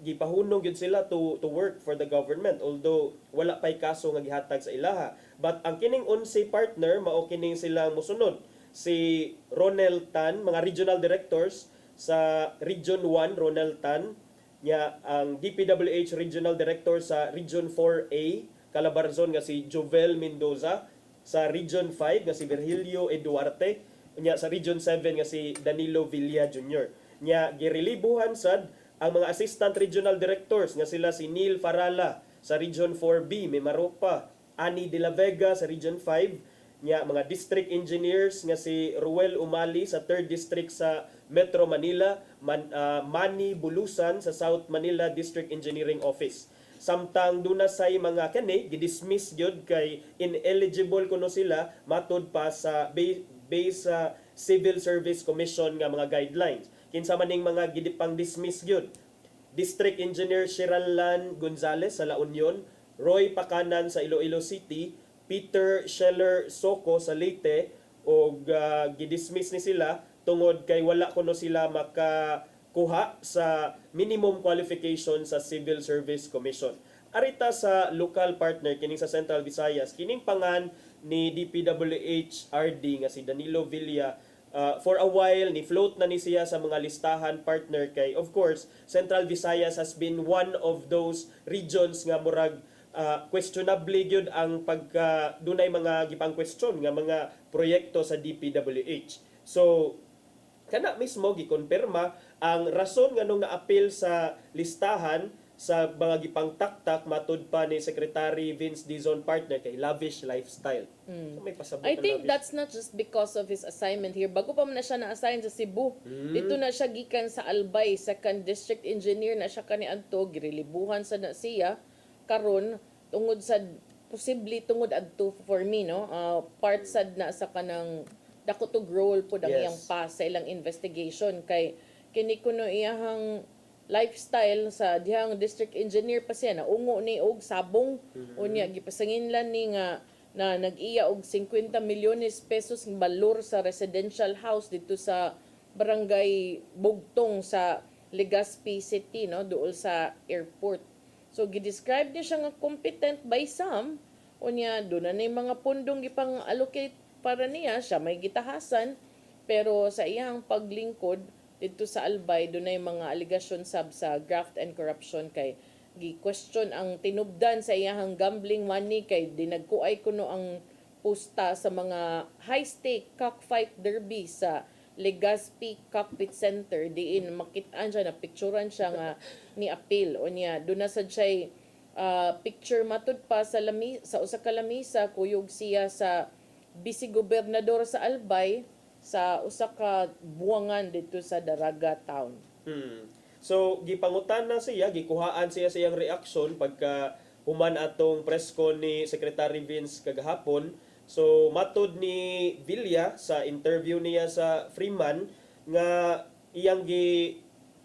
gipahunong yun sila to work for the government, although wala pa'y kaso nga gihatag sa ilaha. But ang kining 11 partner, mao kining sila musunod. Si Ronel Tan, mga regional directors sa Region 1, Ronel Tan, nya ang DPWH Regional Director sa Region 4A, Calabarzon nga si Jovel Mendoza, sa Region 5 nga si Virgilio Eduarte, nya sa Region 7 nga si Danilo Villa Jr. Nya girelibuhan sad ang mga Assistant Regional Directors nga sila si Neil Farala sa Region 4B, Mimaropa, Ani de la Vega sa Region 5, nya mga district engineers nga si Ruel Umali sa 3rd District sa Metro Manila, Manny Bulusan sa South Manila District Engineering Office. Samtang duna say mga kani gidismiss gyud kay ineligible kuno sila matud pa sa base sa Civil Service Commission nga mga guidelines. Kinsa maning mga gidipang dismiss gyud. District Engineer Shiralan Gonzales sa La Union, Roy Pakanan sa Iloilo City, Peter Scheller Soko sa Leyte, o gidismiss ni sila tungod kay wala kuno sila makakuha sa minimum qualification sa Civil Service Commission. Arita sa local partner kining sa Central Visayas, kining pangan ni DPWH RD nga si Danilo Villa, for a while ni float na ni siya sa mga listahan partner kay of course Central Visayas has been one of those regions nga murag questionably gyud ang pagka dunay mga gipang question nga mga proyekto sa DPWH. So kana mismo gikonfirma ang rason nganong na-appeal sa listahan sa mga gipang taktak matud pa ni Secretary Vince Dizon partner kay lavish lifestyle. So, may pasabot I na think lavish. that's not just because of his assignment here. Bago pa man na siya na-assign sa Cebu, dito na siya gikan sa Albay, second district engineer na siya kaniadto, girelibuhan sa na siya karon tungod sa possibly tungod adto for me no part sad na sa kanang dako to role po ang iyang pass sa ilang investigation kay kini kuno iyang lifestyle sa dihang district engineer pa siya na ungo ni og sabong unya gipasanginlan ni nga na nag-iya og 50 milyones pesos ng balor sa residential house dito sa barangay Bugtong sa Legazpi City no duol sa airport. So gidescribe niya siya nga competent by some unya do na nay mga pundong gipang allocate para niya siya may gitahasan pero sa iyang paglingkod dito sa Albay do na mga allegation sab sa graft and corruption kay gi-question ang tinubdan sa iyang gambling money kay dinagkuay kuno ang pusta sa mga high-stake cockfight derby sa Legazpi Cockpit Center diin makitaan siya na picturean siya nga ni appeal o niya do na sad siya picture matud pa sa usa ka lamisa kuyog siya sa vice-gobernador sa Albay sa usa ka buwangan dito sa Daraga Town. So gipangutan na siya, gikuhaan siya sa iyang reaksyon pagka human atong press con ni Secretary Vince kagahapon. So matud ni Villa sa interview niya sa Freeman nga iyang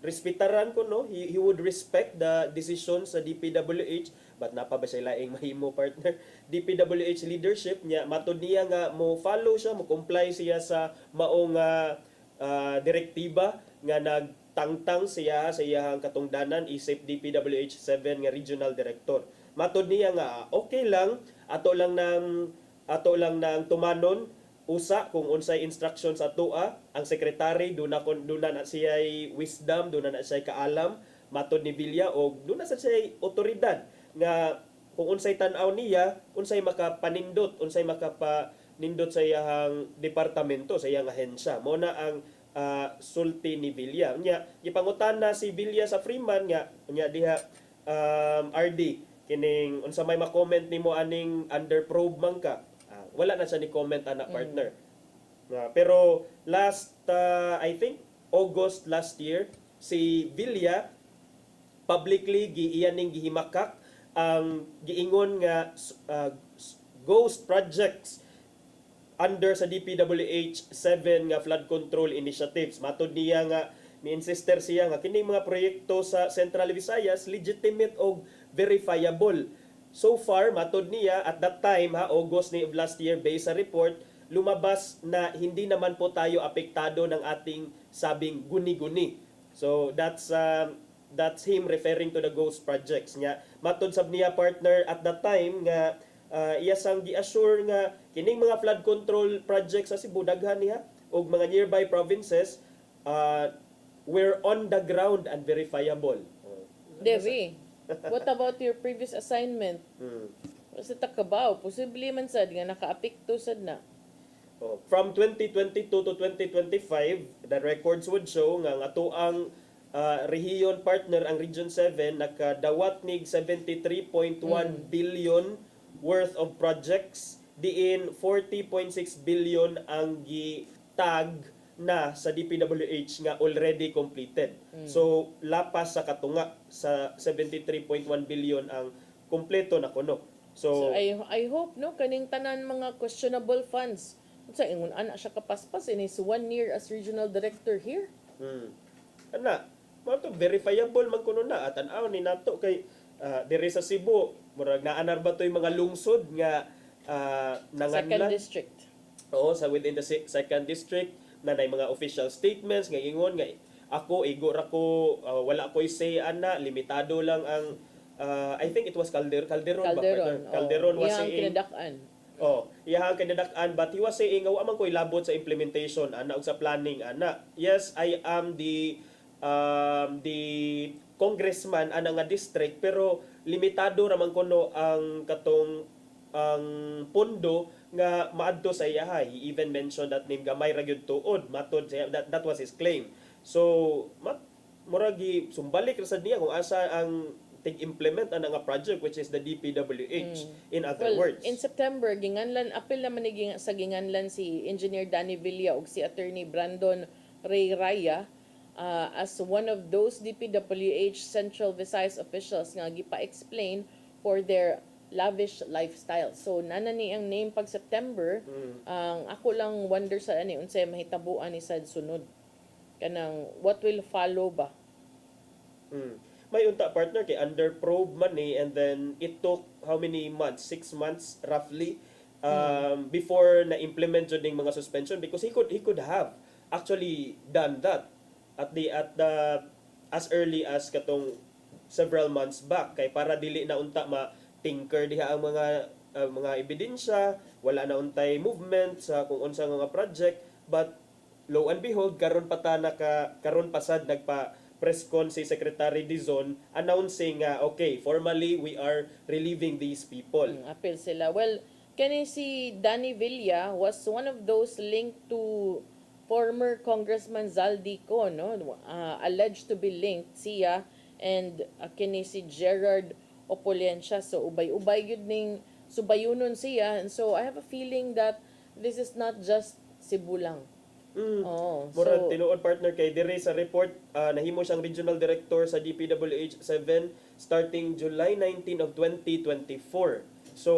respetaran ko no, he would respect the decision sa DPWH but napa ba siya laing mahimo partner. DPWH leadership niya matud niya nga mo follow siya, mo comply siya sa maong direktiba nga nagtangtang siya sa iyang katungdanan isip DPWH 7 nga regional director. Matud niya nga okay lang ato lang nang tumanon usa kung unsay instructions atua ang secretary do na siya'y wisdom, do na siya'y kaalam matod ni Villa og do na sa siya'y otoridad nga kung unsay tan-aw niya unsay makapanindot, unsay makapanindot sa iyang departamento, sa iyang ahensya. Mo na ang sulti ni Villa. Nya gipangutan na si Villa sa Freeman nga diha RD kining unsa may ma-comment nimo aning under probe man ka. Wala na siya ni comment ana partner. Pero last I think August last year si Villa publicly giiyaning gihimakak ang giingon nga ghost projects under sa DPWH 7 nga flood control initiatives. Matod niya nga ni-insister siya nga kining mga proyekto sa Central Visayas legitimate og verifiable. So far, matod niya, at that time, August of last year, based sa report, lumabas na hindi naman po tayo apektado ng ating sabing guni-guni. So, that's him referring to the ghost projects niya. Matod sab niya, partner, at that time, nga iya sang gi-assure nga kining mga flood control projects sa Cebu, daghan niya, o mga nearby provinces, we're on the ground and verifiable. Devi, what about your previous assignment? Sa Takabaw, posible man sad nga naka-apekto sad na. From 2022 to 2025, the records would show nga ato ang rehiyon partner ang Region 7 nakadawat nig 73.1 billion worth of projects, diin 40.6 billion ang gi-tag na sa DPWH nga already completed. So lapas sa katunga sa 73.1 billion ang kompleto na kuno. So I hope no kaning tanan mga questionable funds sa ingon ana siya kapaspas in his 1 year as regional director here. Ana, mo to verifiable man kuno na at an-aw ni nato kay diri sa Cebu murag naanar ba toy mga lungsod nga nanganlan Second district. Oo, sa within the second district na nay mga official statements nga ingon nga ako igor ako wala ko'y say ana, limitado lang ang I think it was Calderon was saying kinadak-an. Iyang kinadak-an, but he was saying nga wa man ko'y labot sa implementation ana ug sa planning ana. Yes, I am the congressman ana nga district pero limitado ra man kuno ang katong ang pondo nga maadto sa iya. He even mentioned that name gamay ra gyud tuod matod siya, that was his claim. So muragi sumbalik ra sad niya kung asa ang tig-implement ana nga project which is the DPWH in other words. In September ginganlan apil naman ni sa ginganlan si Engineer Danny Villa ug si Attorney Brandon Ray Raya as one of those DPWH Central Visayas officials nga gipa-explain for their lavish lifestyle. So nanani ang name pag September, ang ako lang wonder sa ani unsay mahitabuan ni sad sunod. Kanang what will follow ba? May unta partner kay under probe man and then it took how many months? 6 months roughly before na implement jud ning mga suspension because he could have actually done that at the as early as katong several months back kay para dili na unta tinker diha ang mga ebidensya, wala na untay movement sa kung unsa nga project, but lo and behold karon pa sad nagpa press con si Secretary Dizon announcing okay, formally we are relieving these people. Apil sila. Well, kani si Danny Villa was one of those linked to former Congressman Zaldico, no? Alleged to be linked siya and kini si Gerard Opolensya. So ubay-ubay yun ning subayunon siya. And so I have a feeling that this is not just Cebu lang. Murag tinuod partner kay dire sa report nahimo siyang regional director sa DPWH 7 starting July 19 of 2024. So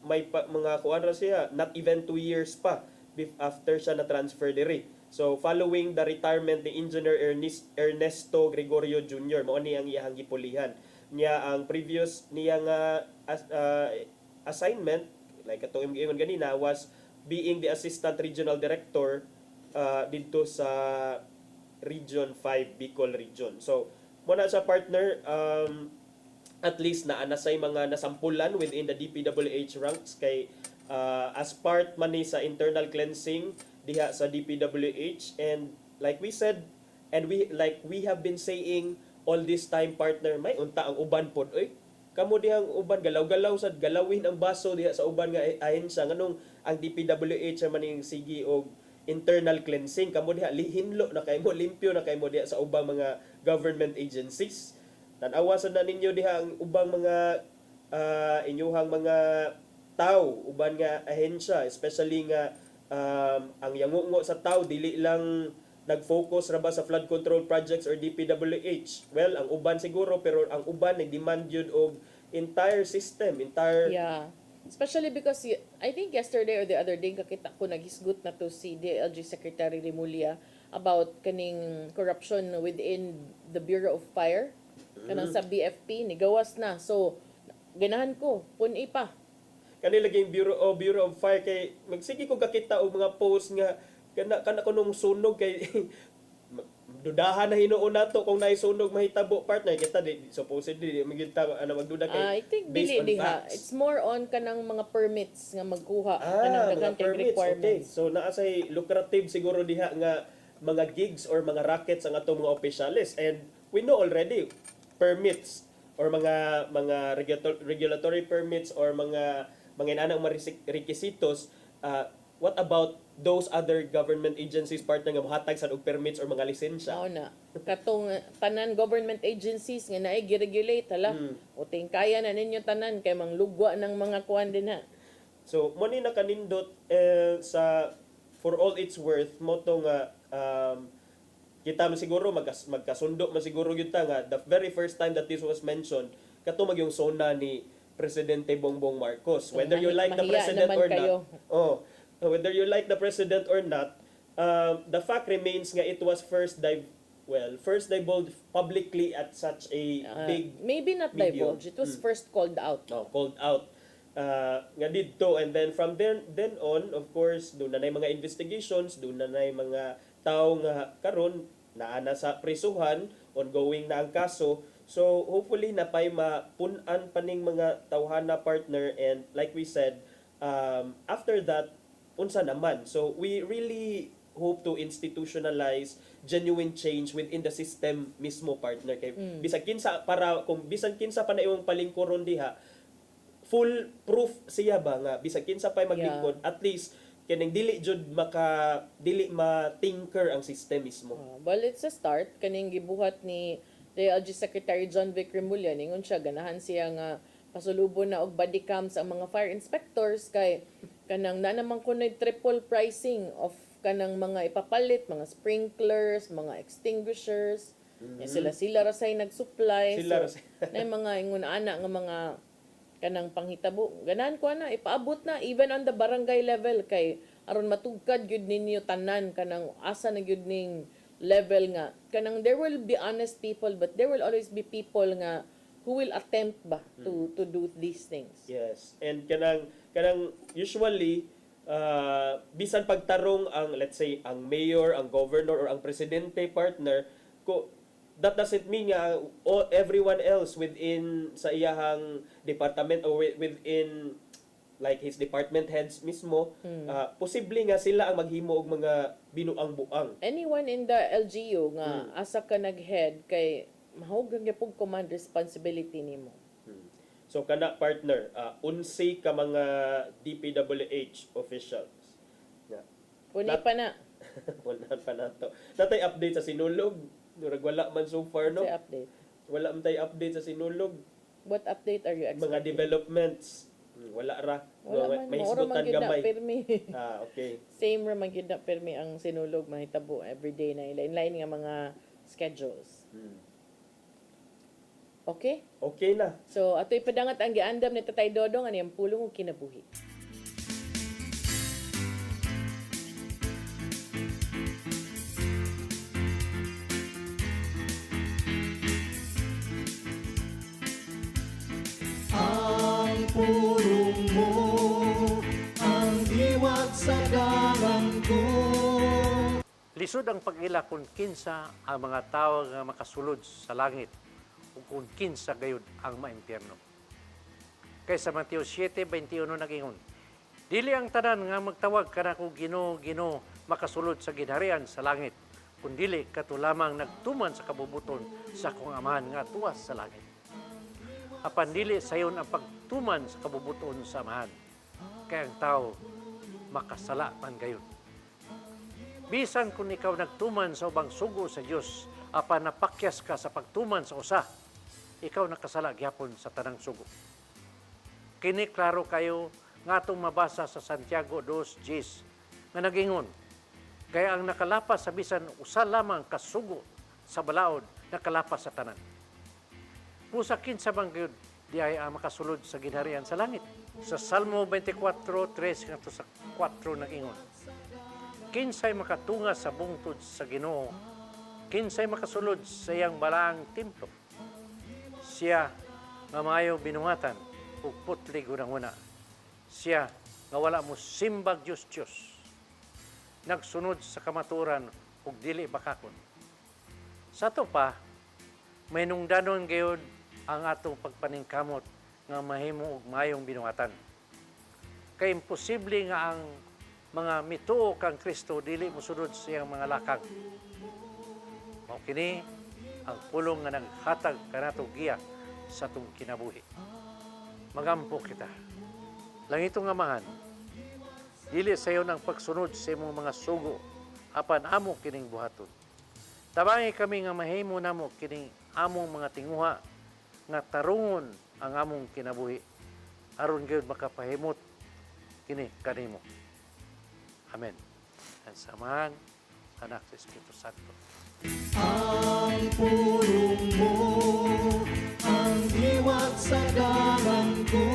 may mga kuan ra siya not even 2 years pa after siya na transfer dire. So following the retirement ni Engineer Ernesto Gregorio Jr. mao ni ang iyang gipulihan niya ang previous niya nga assignment, like atong ingon ganina, was being the Assistant Regional Director dito sa Region 5, Bicol Region. So, muna sa partner, at least naanasay mga nasampulan within the DPWH ranks kay as part man ni sa internal cleansing diha sa DPWH, and like we said, and we have been saying all this time, partner, may unta ang uban pod, oy kamo dihang uban galaw-galaw sad galawin ang baso diha sa uban nga ahensya nganong ang DPWH man ning sige og internal cleansing, kamo diha lihinlo na kay mo, limpyo na kay mo diha sa ubang mga government agencies. Tan-awa sad na ninyo diha ang ubang mga inyuhang mga tao, uban nga ahensya, especially nga ang yangungo sa tao dili lang nag-focus ra ba sa flood control projects or DPWH. Well, ang uban siguro, pero ang uban nag-demand yun og entire system, Yeah. Especially because I think yesterday or the other day kakita ko naghisgot na to si DLG Secretary Remulla about kaning corruption within the Bureau of Fire. Kanang sa BFP ni gawas na. So ganahan ko pun-i pa. Kani laging Bureau of Fire kay magsige ko kakita og mga post nga kana kunong sunog kay dudahan na hinuon nato kung naay sunog mahitabo, partner kita di supposedly magita magduda kay I think based dili on diha. facts. It's more on kanang mga permits nga magkuha kanang mga daghan kay permits, requirements. okay. So naa say lucrative siguro diha nga mga gigs or mga rackets ang atong mga opisyalis, and we know already permits or mga regulatory permits or mga inanang requisitos. What about those other government agencies, partner, nga mohatag sa og permits or mga lisensya? Mao na. Katong tanan government agencies nga naay gi-regulate hala. Uting kaya na ninyo tanan kay manglugwa ng mga kuan din ha. So mo ni nakanindot sa for all it's worth mo to nga kita man siguro magkasundo man siguro gyud ta nga the very first time that this was mentioned kato magyong sona ni Presidente Bongbong Marcos, whether you like the president or not. Whether you like the president or not, the fact remains nga it was first divulged publicly at such a big maybe not medium. divulged, it was first called out. Called out nga didto, and then from then on, of course, doon na mga investigations, doon na mga tao nga karon naana sa prisuhan, ongoing na ang kaso. So hopefully napay mapun-an paning mga tawhana, partner, and like we said, after that unsa naman. So we really hope to institutionalize genuine change within the system mismo, partner, kay bisag kinsa para kung bisan kinsa pa na imong palingkuron diha, full proof siya ba nga bisag kinsa pa maglingkod, at least kining dili ma-tinker ang system mismo. Well, it's a start kaning gibuhat ni DLG Secretary John Vic Remulla, ningon siya ganahan siya nga pasulubo na og body cams ang mga fire inspectors kay kanang na naman kunoy triple pricing of kanang mga ipapalit, mga sprinklers, mga extinguishers. Sila ra say nag-supply. Sila so na mga ingon ana nga mga kanang panghitabo. Ganahan ko na ipaabot na even on the barangay level kay aron matugkad gyud ninyo tanan kanang asa na gyud ning level nga kanang there will be honest people, but there will always be people nga who will attempt ba to do these things. Yes. And kanang usually bisan pagtarong ang, let's say, ang mayor, ang governor, or ang presidente, partner, that doesn't mean nga everyone else within sa iyahang department or within like his department heads mismo, posible nga sila ang maghimo og mga binuang-buang. Anyone in the LGU nga asa ka nag-head kay mahog gyapon command responsibility nimo. So kana, partner, unsay ka mga DPWH officials. Puni pa na. Wala pa na to. Natay update sa Sinulog. Wala man so far, no? Say update. Wala man tay update sa Sinulog. What update are you expecting? Mga developments. Wala ra. Wala man. May Maura hisgutan man gyud na gamay. permi. Okay. Same ra man gyud na permi ang Sinulog, mahitabo everyday na lain-lain nga mga schedules. Okay? Okay na. So, ato'y padangat ang giandam ni Tatay Dodong, ano yung pulong o kinabuhi. diwat sa dalan ko. Lisod ang pag-ila kung kinsa ang mga tao nga makasulod sa langit o kung kinsa gayud ang maimpyerno. Kay sa Mateo 7:21 nagingon, dili ang tanan nga magtawag kanako Ginoo, Ginoo makasulod sa ginharian sa langit, kundili kato lamang nagtuman sa kabubuton sa akong Amahan nga tuwas sa langit. Apan dili sayon ang pagtuman sa kabubuton sa Amahan, kay ang tao makasala man gayon. Bisan kung ikaw nagtuman sa ubang sugo sa Dios, apan napakyas ka sa pagtuman sa usa, ikaw nakasala gyapon sa tanang sugo. Kini klaro kayo nga atong mabasa sa Santiago 2:10 nga nagingon, kaya ang nakalapas sa bisan usa lamang kasugo sa balaod nakalapas sa tanan. Pusa kinsa bang gyud di ay makasulod sa ginharian sa langit. Sa Salmo 24:3 ngadto sa 4 nagingon, kinsay makatunga sa bungtod sa Ginoo, kinsay makasulod sa iyang balaang templo. Siya nga maayo binuhatan ug putlig unang-una. Siya nga wala mo simbag Diyos, nagsunod sa kamaturan ug dili bakakon. Sa to pa, may nungdanon gayud ang atong pagpaningkamot nga mahimo og maayong binuhatan. Kay imposible nga ang mga mituo kang Kristo dili mosunod sa iyang mga lakang. Mao kini ang pulong nga naghatag kanato giya sa atong kinabuhi. Magampo kita. Langitong Amahan, dili sayon ang pagsunod sa imong mga sugo apan amo kining buhaton. Tabangi kami nga mahimo namo kining among mga tinguha nga tarungon ang among kinabuhi aron gyud makapahimot kini kanimo. Amen. Ang Samahan, Anak sa Espiritu Santo. Ang pulong mo, ang diwat sa dalan ko.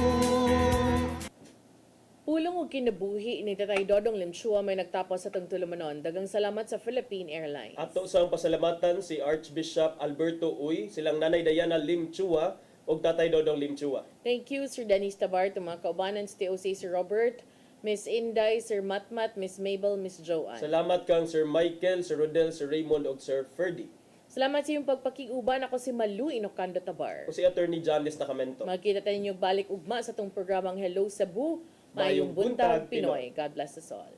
Pulong og kinabuhi ni Tatay Dodong Limchua may nagtapos sa tulumanon. Dagang salamat sa Philippine Airlines. Ato sang pasalamatan si Archbishop Alberto Uy, silang Nanay Diana Limchua o Tatay Dodong Limchua. Thank you, Sir Dennis Tabar, mga kaubanan sa TOC, Sir Robert, Miss Inday, Sir Matmat, Miss Mabel, Miss Joanne. Salamat kang Sir Michael, Sir Rodel, Sir Raymond o Sir Ferdy. Salamat sa iyong pagpakiuban. Ako si Malu Inocando Tabar. O si Attorney Janice Nacamento. Magkita tayo balik ugma sa itong programang Hello Cebu. Mayong buntag Pinoy. God bless us all.